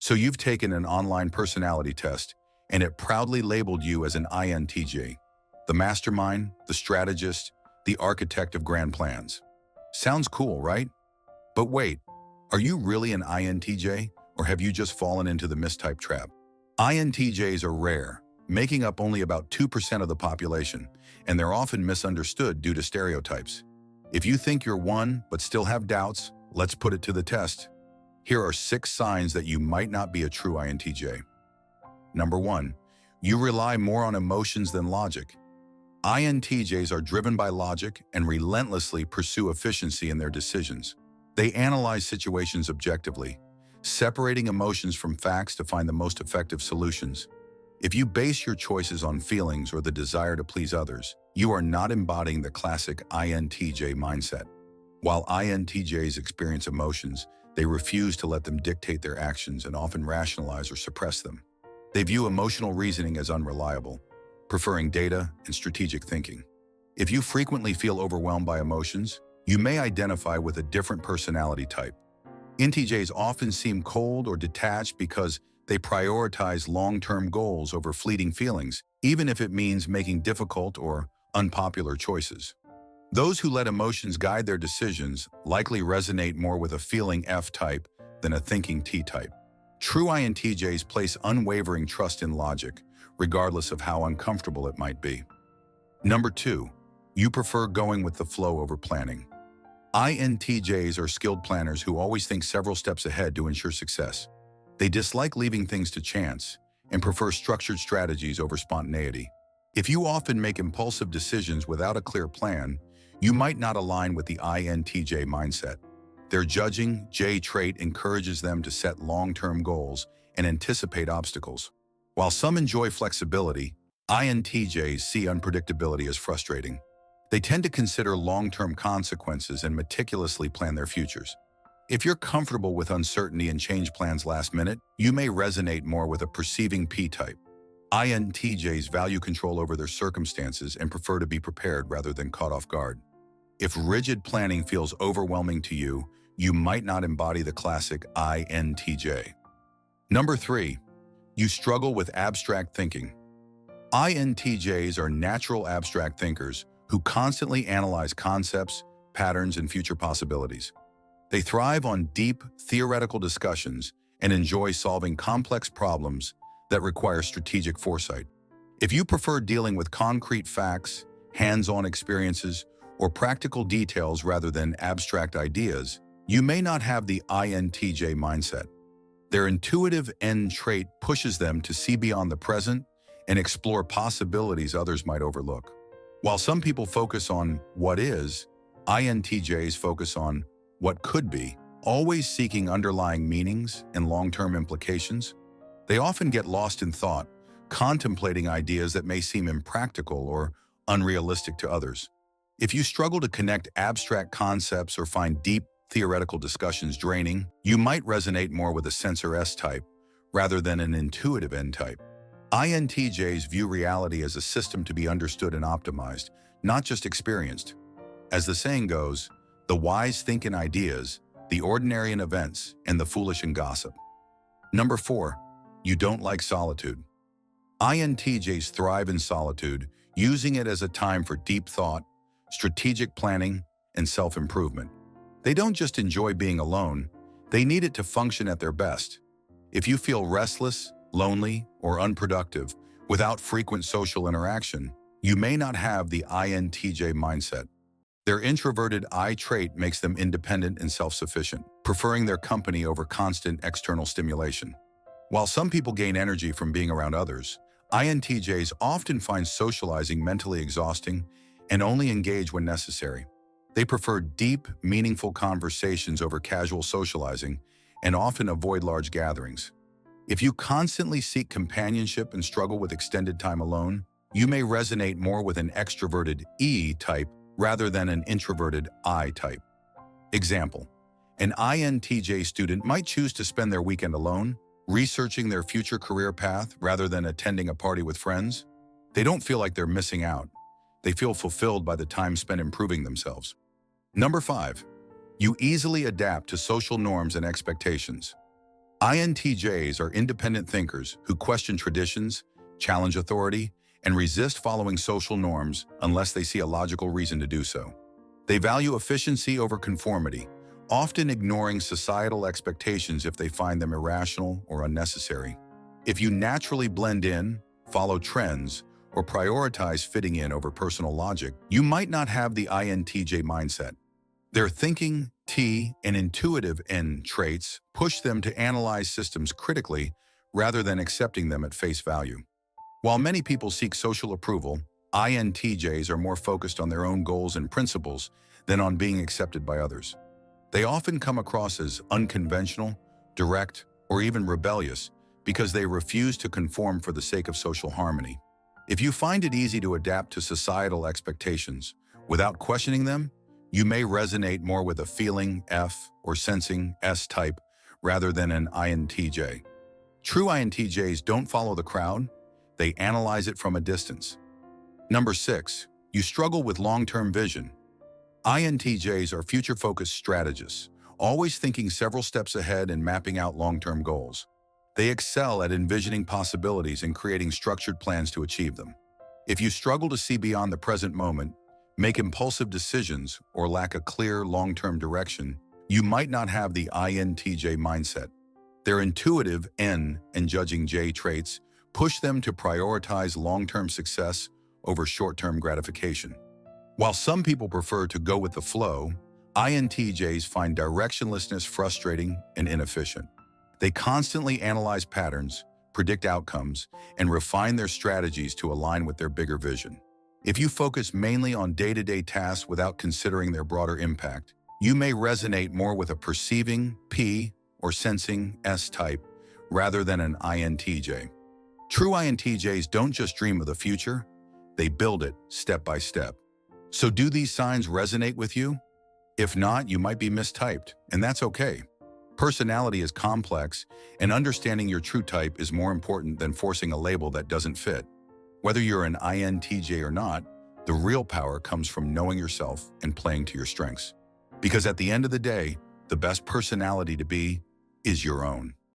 So you've taken an online personality test, and it proudly labeled you as an INTJ, the mastermind, the strategist, the architect of grand plans. Sounds cool, right? But wait, are you really an INTJ, or have you just fallen into the mistype trap? INTJs are rare, making up only about 2% of the population, and they're often misunderstood due to stereotypes. If you think you're one but still have doubts, let's put it to the test. Here are 6 signs that you might not be a true INTJ. Number 1. You rely more on emotions than logic. INTJs are driven by logic and relentlessly pursue efficiency in their decisions. They analyze situations objectively, separating emotions from facts to find the most effective solutions. If you base your choices on feelings or the desire to please others, you are not embodying the classic INTJ mindset. While INTJs experience emotions, they refuse to let them dictate their actions and often rationalize or suppress them. They view emotional reasoning as unreliable, preferring data and strategic thinking. If you frequently feel overwhelmed by emotions, you may identify with a different personality type. INTJs often seem cold or detached because they prioritize long-term goals over fleeting feelings, even if it means making difficult or unpopular choices. Those who let emotions guide their decisions likely resonate more with a feeling F type than a thinking T type. True INTJs place unwavering trust in logic, regardless of how uncomfortable it might be. Number 2. You prefer going with the flow over planning. INTJs are skilled planners who always think several steps ahead to ensure success. They dislike leaving things to chance and prefer structured strategies over spontaneity. If you often make impulsive decisions without a clear plan, you might not align with the INTJ mindset. Their judging J trait encourages them to set long-term goals and anticipate obstacles. While some enjoy flexibility, INTJs see unpredictability as frustrating. They tend to consider long-term consequences and meticulously plan their futures. If you're comfortable with uncertainty and change plans last minute, you may resonate more with a perceiving P type. INTJs value control over their circumstances and prefer to be prepared rather than caught off guard. If rigid planning feels overwhelming to you, you might not embody the classic INTJ. Number 3. You struggle with abstract thinking. INTJs are natural abstract thinkers who constantly analyze concepts, patterns, and future possibilities. They thrive on deep, theoretical discussions and enjoy solving complex problems that require strategic foresight. If you prefer dealing with concrete facts, hands-on experiences, or practical details rather than abstract ideas, you may not have the INTJ mindset. Their intuitive N trait pushes them to see beyond the present and explore possibilities others might overlook. While some people focus on what is, INTJs focus on what could be, always seeking underlying meanings and long-term implications. They often get lost in thought, contemplating ideas that may seem impractical or unrealistic to others. If you struggle to connect abstract concepts or find deep theoretical discussions draining, you might resonate more with a sensor S type rather than an intuitive N type. INTJs view reality as a system to be understood and optimized, not just experienced. As the saying goes, the wise think in ideas, the ordinary in events, and the foolish in gossip. Number 4. You don't like solitude. INTJs thrive in solitude, using it as a time for deep thought, strategic planning, and self-improvement. They don't just enjoy being alone, they need it to function at their best. If you feel restless, lonely, or unproductive without frequent social interaction, you may not have the INTJ mindset. Their introverted I trait makes them independent and self-sufficient, preferring their company over constant external stimulation. While some people gain energy from being around others, INTJs often find socializing mentally exhausting and only engage when necessary. They prefer deep, meaningful conversations over casual socializing and often avoid large gatherings. If you constantly seek companionship and struggle with extended time alone, you may resonate more with an extroverted E type rather than an introverted I type. Example: an INTJ student might choose to spend their weekend alone, researching their future career path rather than attending a party with friends. They don't feel like they're missing out. They feel fulfilled by the time spent improving themselves. Number 5. You easily adapt to social norms and expectations. INTJs are independent thinkers who question traditions, challenge authority, and resist following social norms unless they see a logical reason to do so. They value efficiency over conformity, often ignoring societal expectations if they find them irrational or unnecessary. If you naturally blend in, follow trends, or prioritize fitting in over personal logic, you might not have the INTJ mindset. Their thinking, T, and intuitive N traits push them to analyze systems critically rather than accepting them at face value. While many people seek social approval, INTJs are more focused on their own goals and principles than on being accepted by others. They often come across as unconventional, direct, or even rebellious because they refuse to conform for the sake of social harmony. If you find it easy to adapt to societal expectations without questioning them, you may resonate more with a feeling F or sensing S type rather than an INTJ. True INTJs don't follow the crowd, they analyze it from a distance. Number 6, you struggle with long-term vision. INTJs are future-focused strategists, always thinking several steps ahead and mapping out long-term goals. They excel at envisioning possibilities and creating structured plans to achieve them. If you struggle to see beyond the present moment, make impulsive decisions, or lack a clear long-term direction, you might not have the INTJ mindset. Their intuitive N and judging J traits push them to prioritize long-term success over short-term gratification. While some people prefer to go with the flow, INTJs find directionlessness frustrating and inefficient. They constantly analyze patterns, predict outcomes, and refine their strategies to align with their bigger vision. If you focus mainly on day-to-day tasks without considering their broader impact, you may resonate more with a perceiving P or sensing S type rather than an INTJ. True INTJs don't just dream of the future, they build it step by step. So do these signs resonate with you? If not, you might be mistyped, and that's okay. Personality is complex, and understanding your true type is more important than forcing a label that doesn't fit. Whether you're an INTJ or not, the real power comes from knowing yourself and playing to your strengths. Because at the end of the day, the best personality to be is your own.